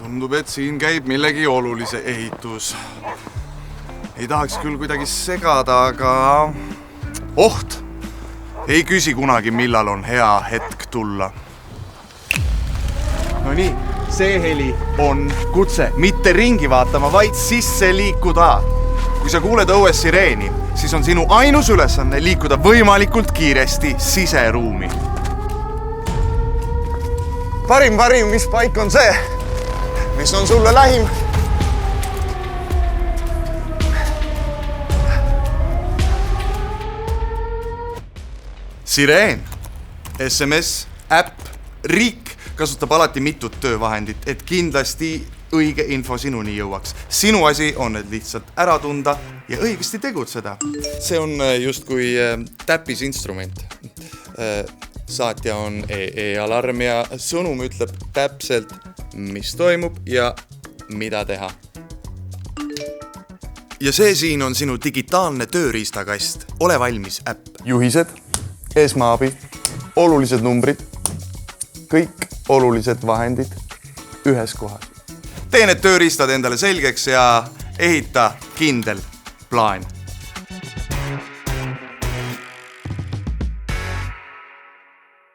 Tundub, et siin käib millegi olulise ehitus. Ei tahaks küll kuidagi segada, aga oht! Ei küsi kunagi, millal on hea hetk tulla. No nii, see heli on kutse. Mitte ringi vaatama, vaid sisse liikuda. Kui sa kuuled õues sireeni, siis on sinu ainus ülesanne liikuda võimalikult kiiresti siseruumi. Parim, mis paik on see? Mis on sulle lähim? Sireen, SMS, äpp, riik kasutab alati mitut töövahendit, et kindlasti õige info sinuni jõuaks. Sinu asi on need lihtsalt ära tunda ja õigesti tegutseda. See on justkui täppisinstrument. Saatja on EE-alarm ja sõnum ütleb täpselt, mis toimub ja mida teha. Ja see siin on sinu digitaalne tööriistakast. Ole valmis, äpp. Juhised, esmaabi, olulised numbrid, kõik olulised vahendid ühes kohas. Tee need tööriistad endale selgeks ja ehita kindel plaan.